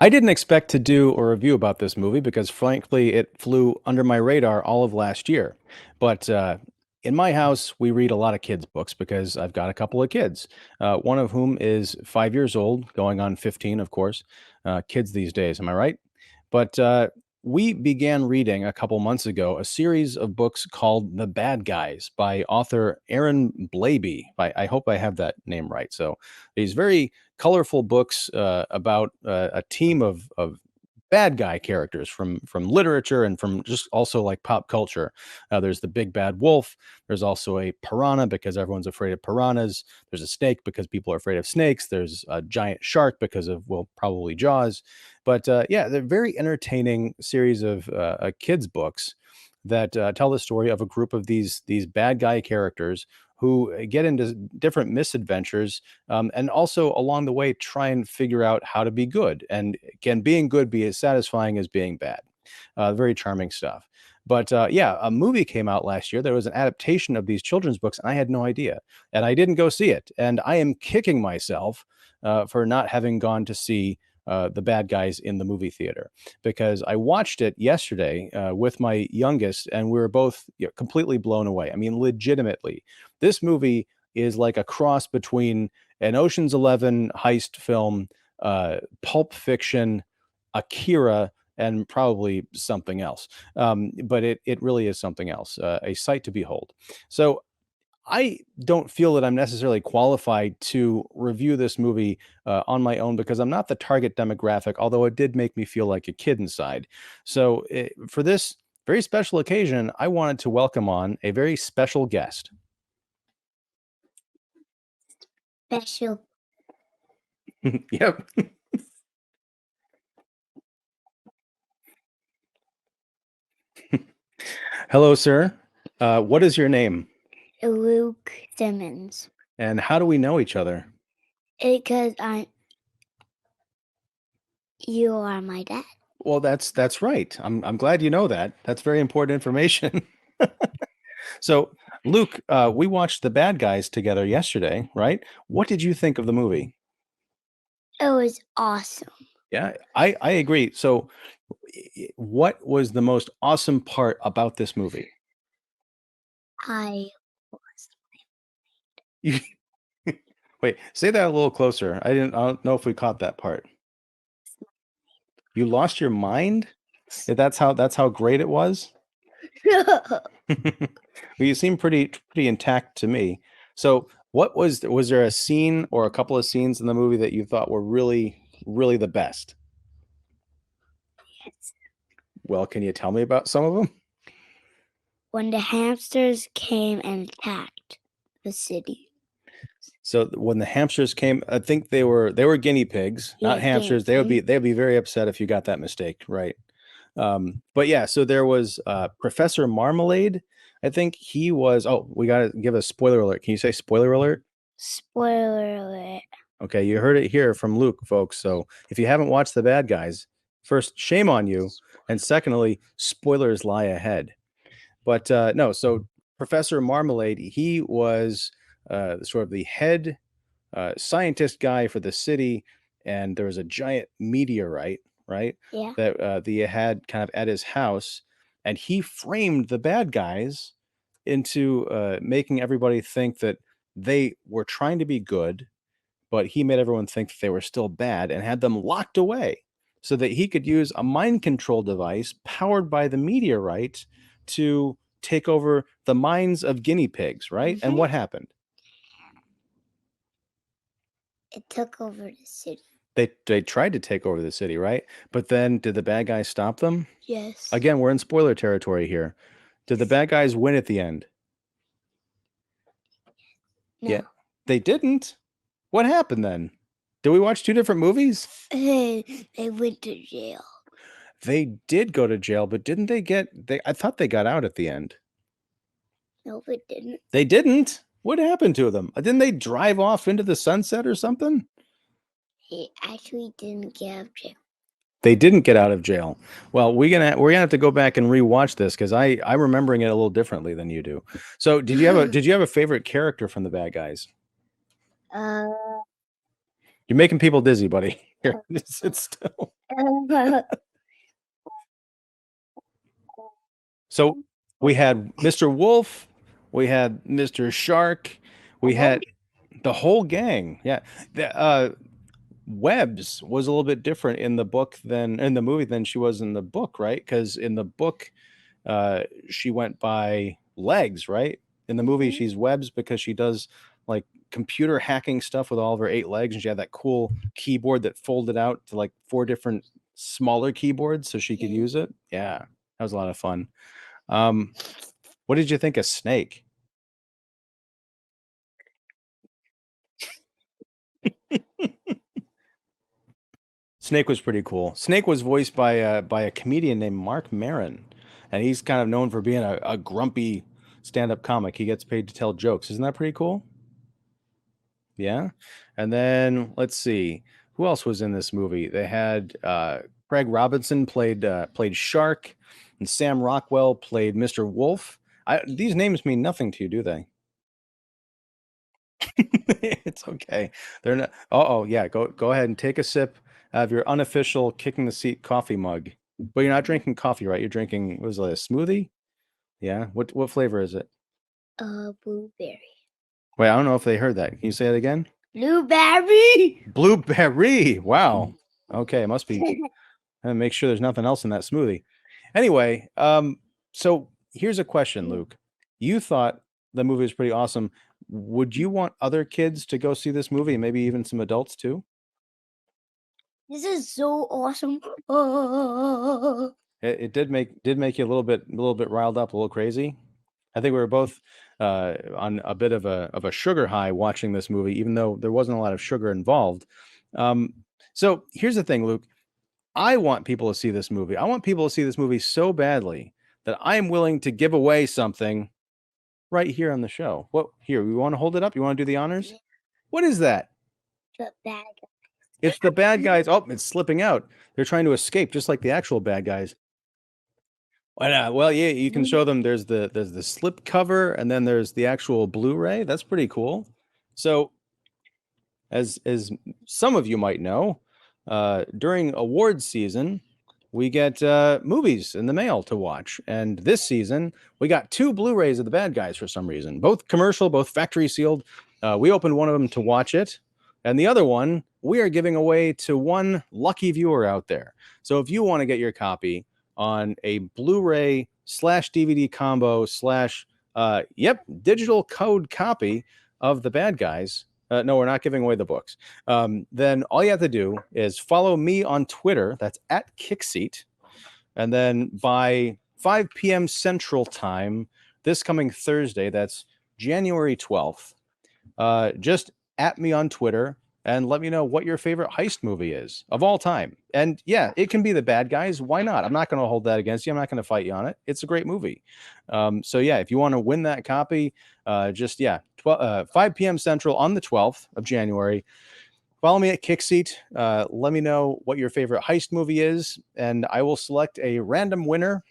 I didn't expect to do a review about this movie because, frankly, it flew under my radar all of last year. But in my house, we read a lot of kids' books because I've got a couple of kids, one of whom is 5 years old, going on 15, of course. Kids these days, am I right? But we began reading a couple months ago a series of books called The Bad Guys by author Aaron Blabey. I hope I have that name right. So these very colorful books about a team of bad guy characters from literature and from just also like pop culture. There's the big bad wolf. There's also a piranha because everyone's afraid of piranhas. There's a snake because people are afraid of snakes. There's a giant shark because of, well, probably Jaws. But yeah, they're very entertaining series of kids books that tell the story of a group of these bad guy characters who get into different misadventures, and also along the way try and figure out how to be good. And can being good be as satisfying as being bad? Very charming stuff. But yeah, a movie came out last year. There was an adaptation of these children's books, and I had no idea. And I didn't go see it. And I am kicking myself for not having gone to see the bad guys in the movie theater, because I watched it yesterday with my youngest, and we were both, completely blown away. I mean, legitimately, this movie is like a cross between an Ocean's 11 heist film, Pulp Fiction, Akira, and probably something else. But it really is something else, a sight to behold. So I don't feel that I'm necessarily qualified to review this movie on my own because I'm not the target demographic, although it did make me feel like a kid inside. So, for this very special occasion, I wanted to welcome on a very special guest. Special. Yep. Hello, sir. What is your name? Luke Simmons. And how do we know each other? Because you are my dad. Well, that's right. I'm glad you know that. That's very important information. So, Luke, we watched The Bad Guys together yesterday, right? What did you think of the movie? It was awesome. Yeah, I agree. So, what was the most awesome part about this movie? I You, wait, say that a little closer. I don't know if we caught that part. You lost your mind? That's how great it was? Well, you seem pretty intact to me. So, was there a scene or a couple of scenes in the movie that you thought were really the best? Yes. Well, can you tell me about some of them? When the hamsters came and attacked the city. So when the hamsters came, I think they were guinea pigs, not Yeah, guinea hamsters. They'd be very upset if you got that mistake, right? But yeah, so there was Professor Marmalade. I think he was. Oh, we got to give a spoiler alert. Can you say spoiler alert? Spoiler alert. Okay, you heard it here from Luke, folks. So if you haven't watched The Bad Guys, first, shame on you, and secondly, spoilers lie ahead. But no, so Professor Marmalade, he was sort of the head scientist guy for the city, and there was a giant meteorite, right? Yeah. That he had kind of at his house, and he framed the bad guys into making everybody think that they were trying to be good, but he made everyone think that they were still bad and had them locked away so that he could use a mind control device powered by the meteorite to take over the minds of guinea pigs, right? And what happened? It took over the city. They tried to take over the city, right? But then did the bad guys stop them? Yes. Again, we're in spoiler territory here. Did the bad guys win at the end? No. Yeah. They didn't. What happened then? Did we watch two different movies? They went to jail. They did go to jail, but didn't they I thought they got out at the end. No, they didn't. They didn't? What happened to them? Didn't they drive off into the sunset or something? They actually didn't get out of jail. They didn't get out of jail. Well, we're gonna have to go back and rewatch this because I'm remembering it a little differently than you do. So did you have a favorite character from the bad guys? Uh, You're making people dizzy, buddy. Here, sit still. So we had Mr. Wolf, we had Mr. Shark, we had the whole gang. Yeah. Webbs was a little bit different in the book than in the movie than she was in the book, right? Because in the book, she went by legs, right? In the movie, she's Webbs because she does like computer hacking stuff with all of her 8 legs, and she had that cool keyboard that folded out to like 4 different smaller keyboards so she could use it. Yeah, that was a lot of fun. Um, what did you think of Snake? Snake was pretty cool. Snake was voiced by a comedian named Mark Maron, and he's kind of known for being a grumpy stand-up comic. He gets paid to tell jokes. Isn't that pretty cool? Yeah. And then let's see, who else was in this movie? They had Craig Robinson played Shark, and Sam Rockwell played Mr. Wolf. These names mean nothing to you, do they? It's okay. They're not. Oh, yeah. Go ahead and take a sip of your unofficial kicking the seat coffee mug. But you're not drinking coffee, right? You're drinking, what was it, a smoothie? Yeah. What flavor is it? Blueberry. Wait, I don't know if they heard that. Can you say it again? Blueberry. Blueberry. Wow. Okay, it must be. And make sure there's nothing else in that smoothie. Anyway, so here's a question, Luke. You thought the movie was pretty awesome. Would you want other kids to go see this movie, and maybe even some adults too? This is so awesome. It did make you a little bit riled up, a little crazy. I think we were both on a bit of a sugar high watching this movie, even though there wasn't a lot of sugar involved. Um, so here's the thing, Luke. I want people to see this movie. I want people to see this movie so badly that I am willing to give away something right here on the show. What here? We want to hold it up? You want to do the honors? What is that? The bag. It's the bad guys. Oh, it's slipping out. They're trying to escape, just like the actual bad guys. Well, yeah, you can show them. There's the slip cover, and then there's the actual Blu-ray. That's pretty cool. So, as some of you might know, during awards season, we get movies in the mail to watch. And this season, we got 2 Blu-rays of the bad guys for some reason, both commercial, both factory sealed. We opened one of them to watch it, and the other one we are giving away to one lucky viewer out there. So if you want to get your copy on a Blu-ray / DVD combo / digital code copy of the bad guys. No, we're not giving away the books. Then all you have to do is follow me on Twitter. That's at Kickseat. And then by 5 p.m. Central Time, this coming Thursday, that's January 12th, just at me on Twitter and let me know what your favorite heist movie is of all time. And yeah, it can be the bad guys. Why not? I'm not going to hold that against you. I'm not going to fight you on it. It's a great movie. So yeah, if you want to win that copy, 5 p.m. Central on the 12th of January. Follow me at Kickseat. Let me know what your favorite heist movie is, and I will select a random winner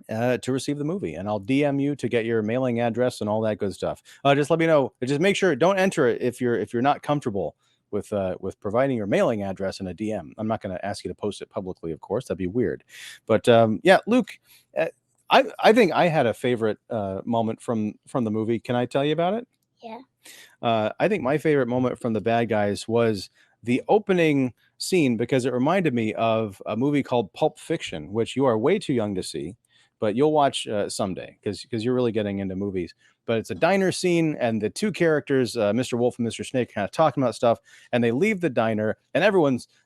to receive the movie, and I'll DM you to get your mailing address and all that good stuff. Just let me know. Just make sure don't enter it if you're not comfortable with providing your mailing address in a DM. I'm not going to ask you to post it publicly, of course. That'd be weird. But yeah, Luke, I think I had a favorite moment from the movie. Can I tell you about it? Yeah. I think my favorite moment from the bad guys was the opening scene because it reminded me of a movie called Pulp Fiction, which you are way too young to see, but you'll watch someday because you're really getting into movies. But it's a diner scene, and the 2 characters, Mr. Wolf and Mr. Snake, kind of talking about stuff, and they leave the diner, and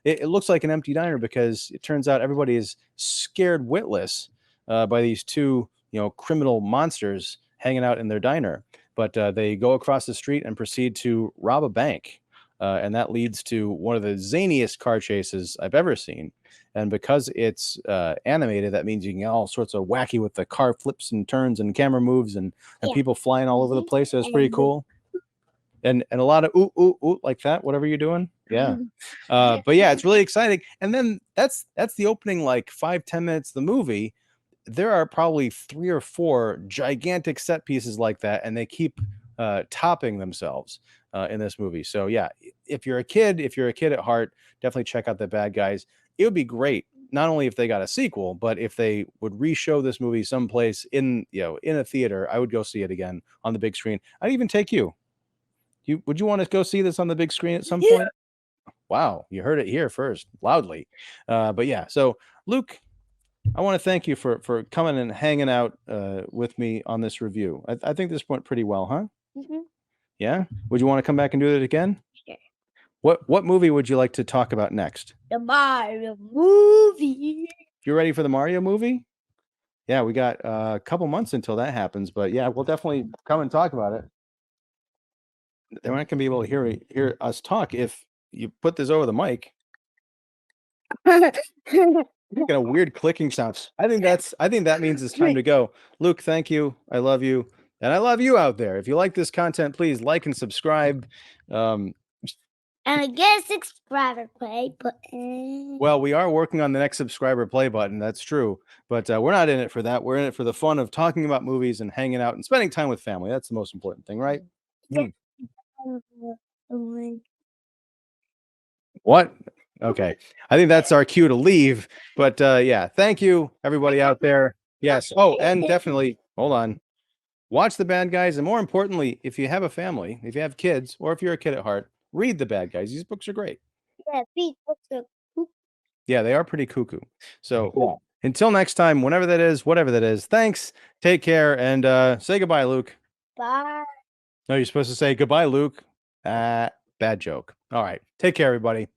it looks like an empty diner because it turns out everybody is scared witless by these 2 criminal monsters hanging out in their diner. But they go across the street and proceed to rob a bank. And that leads to one of the zaniest car chases I've ever seen. And because it's animated, that means you can get all sorts of wacky with the car flips and turns and camera moves and people flying all over the place. So it's pretty cool. And a lot of ooh, ooh, ooh, like that, whatever you're doing. Yeah. But yeah, it's really exciting. And then that's the opening, like 5-10 minutes of the movie. There are probably 3 or 4 gigantic set pieces like that, and they keep topping themselves in this movie. So yeah, if you're a kid at heart, definitely check out the bad guys. it would be great. Not only if they got a sequel, but if they would re-show this movie someplace in a theater, I would go see it again on the big screen. I'd even take you. Would you want to go see this on the big screen at some point? Wow, you heard it here first, loudly. But yeah, so Luke, I want to thank you for coming and hanging out with me on this review. I think this went pretty well, huh? Mm-hmm. Yeah. Would you want to come back and do it again? Sure. What movie would you like to talk about next? The Mario movie. You ready for the Mario movie? Yeah, we got a couple months until that happens, but yeah, we'll definitely come and talk about it. They're not gonna be able to hear us talk if you put this over the mic. Got a weird clicking sound. I think that means it's time to go. Luke, thank you. I love you. And I love you out there. If you like this content, please like and subscribe. And I get a subscriber play button. Well, we are working on the next subscriber play button. That's true. But we're not in it for that. We're in it for the fun of talking about movies and hanging out and spending time with family. That's the most important thing, right? Yeah. What? Okay. I think that's our cue to leave. But yeah, thank you, everybody out there. Yes. Oh, and definitely, hold on. Watch The Bad Guys. And more importantly, if you have a family, if you have kids, or if you're a kid at heart, read The Bad Guys. These books are great. Yeah, these books are cool. Yeah, they are pretty cuckoo. So yeah. Until next time, whenever that is, whatever that is, thanks. Take care and say goodbye, Luke. Bye. No, you're supposed to say goodbye, Luke. Bad joke. All right. Take care, everybody.